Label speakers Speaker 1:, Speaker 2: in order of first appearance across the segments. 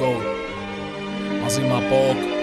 Speaker 1: Go. Μαζί με Απόκ.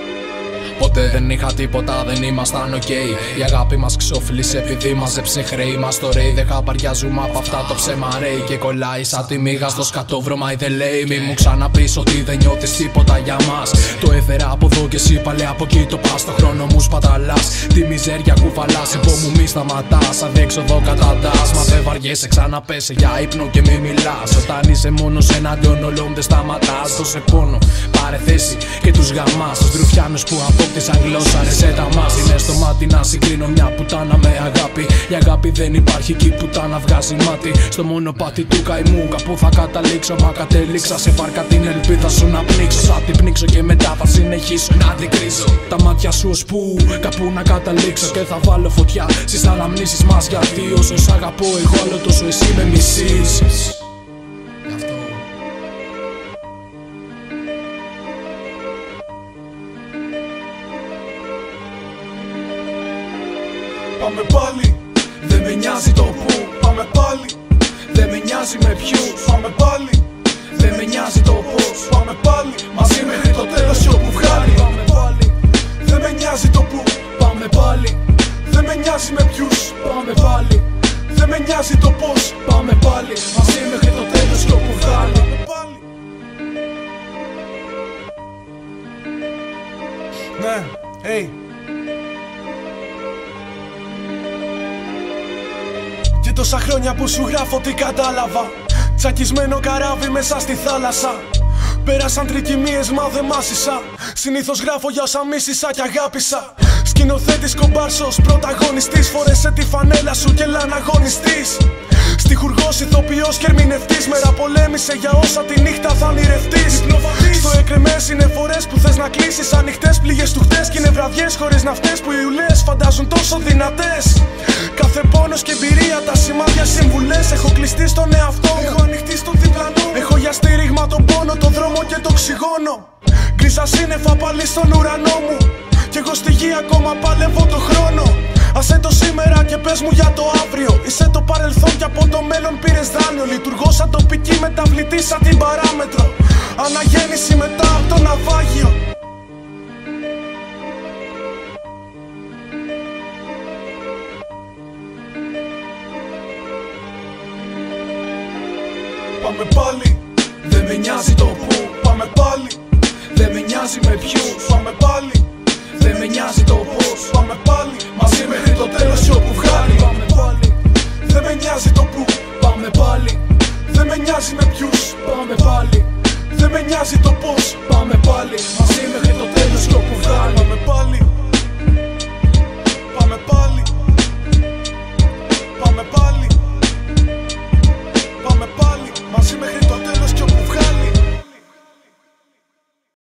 Speaker 1: Ποτέ δεν είχα τίποτα, δεν ήμασταν ok. Η αγάπη μας ξόφλησε επειδή μαζέψε χρέη μας το ρέι. Δεν χαπαριάζουμε από αυτά το ψέμα ρέι. Και κολλάει σαν τη μύγα στο σκατόβρωμα ή δεν λέει. Μη μου ξαναπείς ότι δεν νιώθεις τίποτα για μας. Το έφερα από εδώ και εσύ πάλι από εκεί το πας. Το χρόνο μου σπαταλάς, τη μιζέρια κουβαλάς. Εγώ μου μη σταματάς, αδιέξοδο καταντάς. Μα δεν βαριέσαι, ξαναπέσε για ύπνο και μη μιλάς. Όταν είσαι μόνος εναντίον όλων δεν σταματάς. Δώσε πόνο, πάρε θέση και τους γαμάς. Τους ρουφιάνους που απόκτησαν γλώσσα, ρεσέτα μας. Είναι στο μάτι να συγκρίνω μια πουτάνα με αγάπη. Η αγάπη δεν υπάρχει κι η πουτάνα βγάζει μάτι. Στο μονοπάτι του καημού κάπου θα καταλήξω. Μα κατέληξα σε βάρκα την ελπίδα σου να πνίξω. Θα την πνίξω και μετά θα συνεχίσω να αντικρίζω τα μάτια σου ως που κάπου να καταλήξω. Και θα βάλω φωτιά στις αναμνήσεις μας. Γιατί όσο σ' αγαπώ εγώ άλλο τόσο εσύ με μισείς.
Speaker 2: Πάμε πάλι, δεν με νοιάζει το που. Πάμε πάλι, δεν με νοιάζει με ποιους. Πάμε πάλι, δεν με νοιάζει το πώς. Πάμε πάλι, μαζί μέχρι το τέλος κι όπου βγάλει. Πάμε πάλι, δεν με νοιάζει το που. Πάμε πάλι, δεν με νοιάζει με ποιους. Πάμε πάλι, δεν με νοιάζει το πώς. Πάμε πάλι, μαζί μέχρι το τέλος κι όπου βγάλει. Ναι, hey. Και τόσα χρόνια που σου γράφω τι κατάλαβα. Τσακισμένο καράβι μέσα στη θάλασσα. Πέρασαν τρικυμίες μα δεν μάσησα. Συνήθως γράφω για όσα μίσησα και αγάπησα. Σκηνοθέτης κομπάρσος, πρωταγωνιστής. Φόρεσε τη φανέλα σου και έλα να αγωνιστείς. Στιχουργός, ηθοποιός και ερμηνευτής. Μέρα πολέμησε για όσα τη νύχτα θα ονειρευτείς. Στο εκρεμές είναι φορές που θες να κλείσεις. Ανοιχτές πληγές του χτες κι είναι βραδιές χωρίς ναυτές που οι ουλές φαντάζουν τόσο δυνατές. Κάθε πόνος και εμπειρία, τα σημάδια συμβουλές. Έχω κλειστεί στον εαυτό μου, έχω ανοιχτεί στον διπλανό. Έχω για στήριγμα τον πόνο, τον δρόμο και το οξυγόνο. Γκρίζα σύννεφα πάλι στον ουρανό μου. Κι εγώ στη γη ακόμα παλεύω το χρόνο. Άσε το σήμερα και πες μου για το αύριο. Είσαι το παρελθόν και από το μέλλον πήρες δάνειο. Λειτουργώ σαν τοπική μεταβλητή, σαν την παράμετρο. Αναγέννηση μετά από το ναυάγιο. Πάμε πάλι, δεν με νοιάζει το που. Πάμε πάλι, δεν με νοιάζει με ποιους. Πάμε πάλι, δεν με νοιάζει το πώς. Πάμε πάλι, μαζί μέχρι το τέλος κι όπου βγάλει. Πάμε πάλι, δεν με νοιάζει το που. Πάμε πάλι, δεν με νοιάζει με ποιους. Πάμε πάλι, δεν με νοιάζει το πώς. Πάμε πάλι.